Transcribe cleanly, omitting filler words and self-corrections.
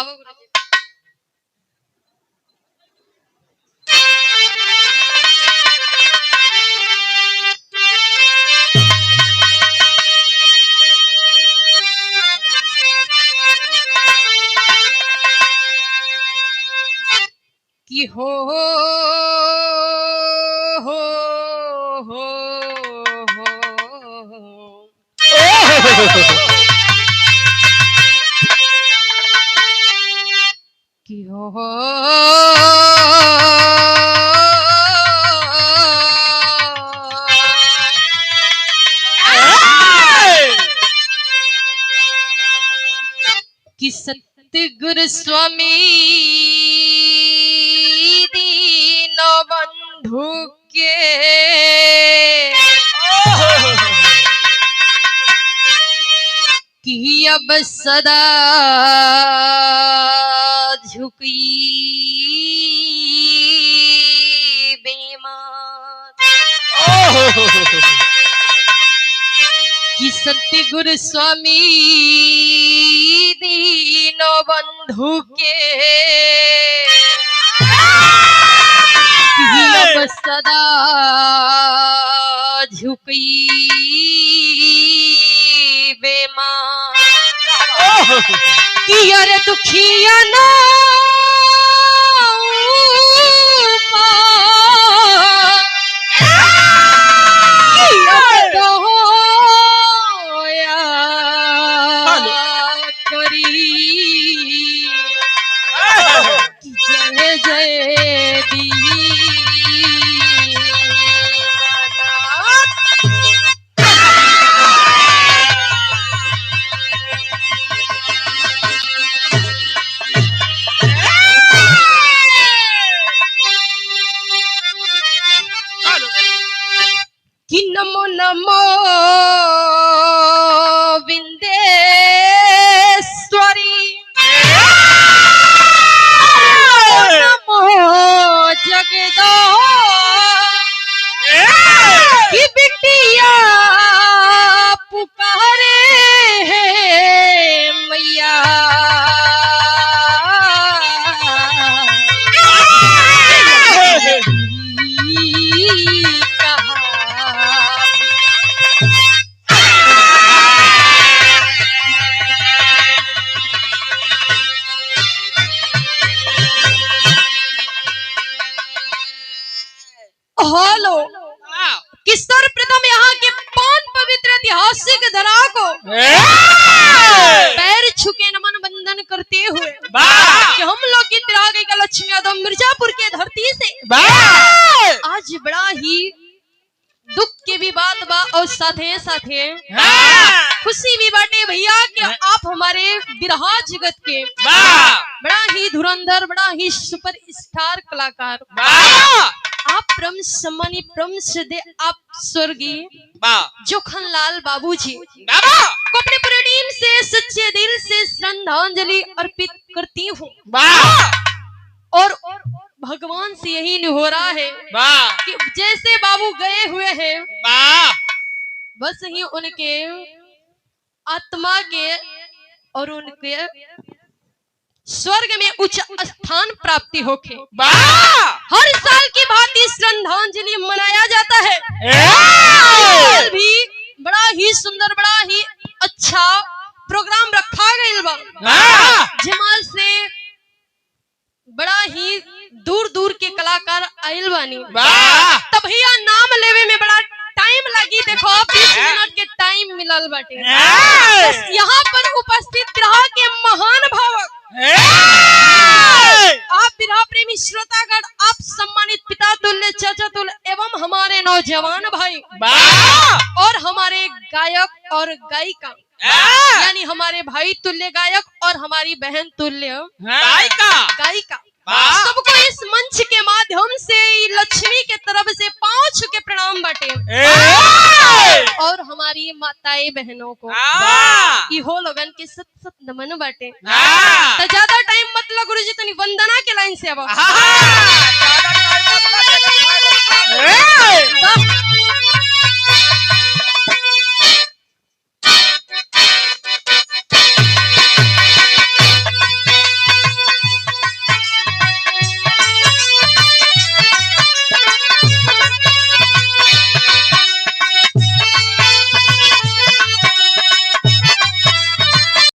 आओ गुरुजी। कि हो कि हो कि सतगुरु स्वामी दीन बंधु के कि अब सदा झुकी बेईमान कि सतगुरु स्वामी दीन बंधु के कि अब सदा झुकी बेईमान कि यार दुखिया ना जय जय दी कि नमो नमो विंदेश्वरी नमो जगदा कि बिटिया पुकारे है मैया हेलो कि सर्वप्रथम यहाँ के 5 पवित्र ऐतिहासिक धरा को पैर छुके नमन बंदन करते हुए कि हम लोग की तिरा गई का लक्ष्मी यादव मिर्जापुर के धरती से आज बड़ा ही दुख की भी बात बा और साथे साथे खुशी भी बाटे भैया कि आप हमारे बिरहा जगत के बड़ा ही धुरंधर बड़ा ही सुपर स्टार कलाकार आप परम सम्मानी परम श्रद्धेय आप स्वर्गीय जोखनलाल बाबूजी को अपने पूरे टीम से सच्चे दिल से श्रद्धांजलि अर्पित करती हूँ और भगवान से यही निहोरा है कि जैसे बाबू गए हुए हैं बस ही उनके आत्मा के और उनके स्वर्ग में उच्च स्थान प्राप्ति होके हर साल की भांति श्रद्धांजलि मनाया जाता है। साल भी बड़ा ही सुंदर बड़ा ही अच्छा प्रोग्राम रखा गया जमाल से बड़ा ही दूर दूर के कलाकार आयल बानी तब भैया नाम लेवे में बड़ा टाइम लगी देखो 20 मिनट के टाइम मिलल बाटे यहाँ पर उपस्थित रहा के महान भावक आप विरहा प्रेमी श्रोतागण आप सम्मानित पिता तुल्य चाचा तुल्य एवं हमारे नौजवान भाई और हमारे गायक और गायिका यानी हमारे भाई तुल्य गायक और हमारी बहन तुल्य गायिका सबको इस मंच के माध्यम से लक्ष्मी के तरफ से पांव छू के प्रणाम बाटे और हमारी माताएं बहनों को इहो लोगन के सत सत नमन बाटे तो ज्यादा टाइम मत लो गुरुजी तनी वंदना के लाइन से अब